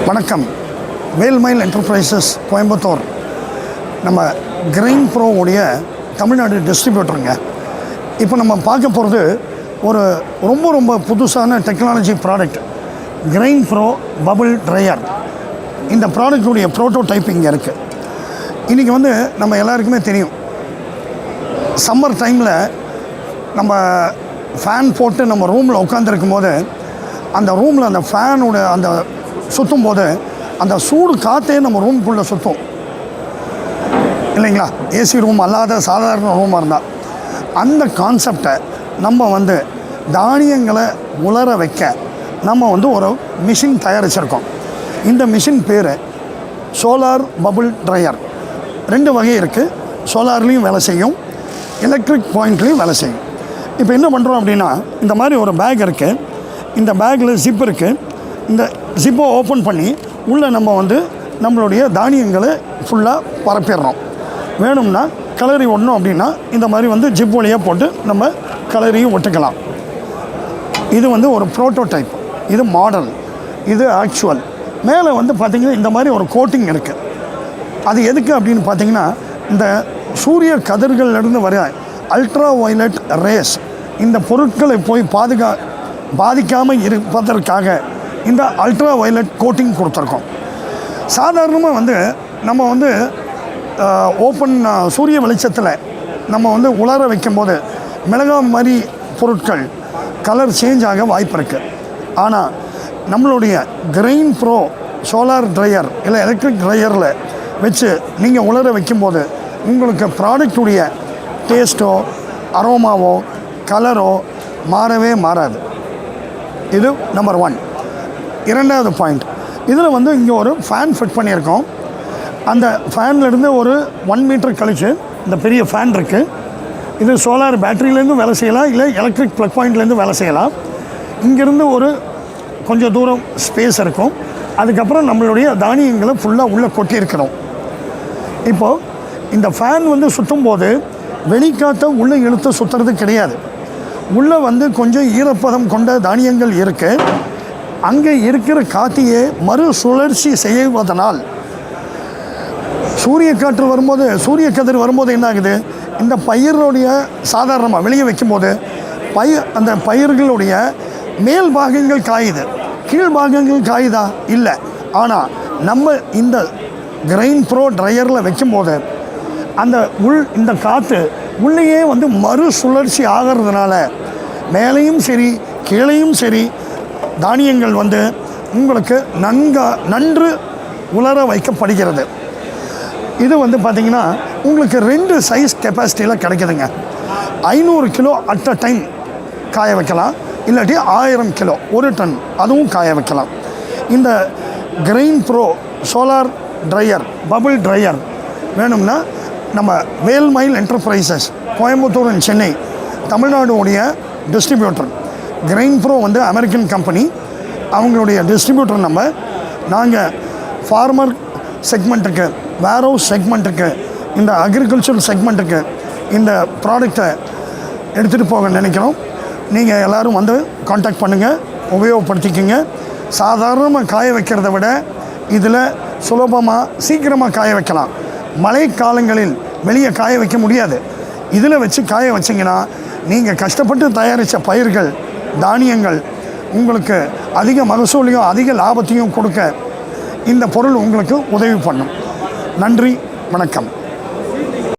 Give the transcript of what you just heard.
வணக்கம். வேல்மைல் என்டர்பிரைசஸ் கோயம்புத்தூர் நம்ம grain bro உடைய தமிழ்நாடு டிஸ்ட்ரிபியூட்டருங்க. இப்போ நம்ம பார்க்க போகிறது ஒரு ரொம்ப புதுசான technology product, grain bro bubble dryer. இந்த ப்ராடக்டுடைய ப்ரோட்டோடைப் இங்கே இருக்குது. இன்றைக்கி நம்ம எல்லாருக்குமே தெரியும், சம்மர் டைமில் நம்ம ஃபேன் போட்டு நம்ம ரூமில் உட்காந்துருக்கும் போது அந்த ரூமில் அந்த ஃபேனோட அந்த சுற்றும் போது அந்த சூடு காற்றே நம்ம ரூமுக்குள்ளே சுற்றும் இல்லைங்களா? ஏசி ரூம் அல்லாத சாதாரண ரூமாக இருந்தால் அந்த கான்செப்டை நம்ம தானியங்களை உலர வைக்க நம்ம ஒரு மிஷின் தயாரிச்சிருக்கோம். இந்த மிஷின் பேர் சோலார் பபிள் ட்ரையர். 2 வகை இருக்குது. சோலார்லேயும் வேலை செய்யும், எலக்ட்ரிக் பாயிண்ட்லேயும் வேலை செய்யும். இப்போ என்ன பண்ணுறோம் அப்படின்னா, இந்த மாதிரி ஒரு பேக் இருக்குது. இந்த பேக்கில் ஜிப் இருக்குது. இந்த ஜிப்பை ஓப்பன் பண்ணி உள்ளே நம்ம நம்மளுடைய தானியங்களை ஃபுல்லாக பரப்பிடுறோம். வேணும்னா கலரி ஒட்டணும் அப்படின்னா இந்த மாதிரி ஜிப் வழியாக போட்டு நம்ம கலரியும் ஒட்டுக்கலாம். இது ஒரு ப்ரோட்டோடைப், இது மாடல், இது ஆக்சுவல். மேலே பார்த்திங்கன்னா இந்த மாதிரி ஒரு கோட்டிங் இருக்குது. அது எதுக்கு அப்படின்னு பார்த்திங்கன்னா, இந்த சூரிய கதிர்கள்லேருந்து வர அல்ட்ரா வயலட் ரேஸ் இந்த பொருட்களை போய் பாதிக்காமல் இருப்பதற்காக இந்த அல்ட்ரா வயலட் கோட்டிங் கொடுத்துருக்கோம். சாதாரணமாக நம்ம ஓப்பன் சூரிய வெளிச்சத்தில் நம்ம உலர வைக்கும்போது மிளகாய் மாதிரி பொருட்கள் கலர் சேஞ்ச் ஆக வாய்ப்பு இருக்குது. ஆனால் நம்மளுடைய கிரெயின் ப்ரோ சோலார் ட்ரையர் இல்லை எலக்ட்ரிக் ட்ரையரில் வச்சு நீங்கள் உலர வைக்கும்போது உங்களுக்கு ப்ராடக்டுடைய டேஸ்ட்டோ அரோமாவோ கலரோ மாறாது. இது நம்பர் 1. 2வது பாயிண்ட், இதில் இங்கே ஒரு ஃபேன் ஃபிட் பண்ணியிருக்கோம். அந்த ஃபேன்லேருந்து ஒரு 1 மீட்டர் கழிச்சு இந்த பெரிய ஃபேன் இருக்குது. இது சோலார் பேட்டரியிலேருந்து வேலை செய்யலாம், இல்லை எலக்ட்ரிக் ப்ளக் பாயிண்ட்லேருந்து வேலை செய்யலாம். இங்கேருந்து ஒரு கொஞ்சம் தூரம் ஸ்பேஸ் இருக்கும். அதுக்கப்புறம் நம்மளுடைய தானியங்களை ஃபுல்லாக உள்ளே கொட்டியிருக்கிறோம். இப்போது இந்த ஃபேன் சுற்றும் போது வெளிக்காற்றை உள்ளே இழுத்து சுற்றுறது கிடையாது. உள்ளே கொஞ்சம் ஈரப்பதம் கொண்ட தானியங்கள் இருக்குது. அங்கே இருக்கிற காற்றையே மறுசுழற்சி செய்வதனால் சூரிய கதிர் வரும்போது என்ன ஆகுது, இந்த பயிர்களுடைய சாதாரணமாக வெளியே வைக்கும்போது அந்த பயிர்களுடைய மேல் பாகங்கள் காயுது, கீழ் பாகங்கள் காயுதா? இல்லை. ஆனால் நம்ம இந்த கிரெயின் ப்ரோ ட்ரையரில் வைக்கும்போது அந்த இந்த காற்று உள்ளேயே மறுசுழற்சி ஆகிறதுனால மேலேயும் சரி கீழேயும் சரி தானியங்கள் உங்களுக்கு நன்று உலர வைக்கப்படுகிறது. இது பார்த்திங்கன்னா உங்களுக்கு 2 சைஸ் கெப்பாசிட்டியில் கிடைக்குதுங்க. 500 கிலோ அட் அ டைம் காய வைக்கலாம், இல்லாட்டி 1000 கிலோ 1 டன் அதுவும் காய வைக்கலாம். இந்த grain bro solar dryer bubble dryer வேணும்னா நம்ம வேல்மைல் என்டர்பிரைசஸ் கோயம்புத்தூர் அண்ட் சென்னை தமிழ்நாடு உடைய distributor. Grain bro American company, அவங்களுடைய டிஸ்ட்ரிபியூட்டர். நாங்கள் ஃபார்மர் செக்மெண்ட்டுக்கு, வேர்ஹவுஸ் செக்மெண்ட்டுக்கு, இந்த அக்ரிகல்ச்சர் செக்மெண்ட்டுக்கு இந்த ப்ராடக்டை எடுத்துகிட்டு போக நினைக்கிறோம். நீங்கள் எல்லோரும் காண்டாக்ட் பண்ணுங்கள், உபயோகப்படுத்திக்கோங்க. சாதாரணமாக காய வைக்கிறத விட இதில் சுலபமாக சீக்கிரமாக காய வைக்கலாம். மழை காலங்களில் வெளியே காய வைக்க முடியாது. இதில் வச்சு காய வச்சிங்கன்னா நீங்கள் கஷ்டப்பட்டு தயாரித்த பயிர்கள் தானியங்கள் உங்களுக்கு அதிக மகசூலையும் அதிக லாபத்தையும் கொடுக்க இந்த பொருள் உங்களுக்கு உதவி பண்ணும். நன்றி, வணக்கம்.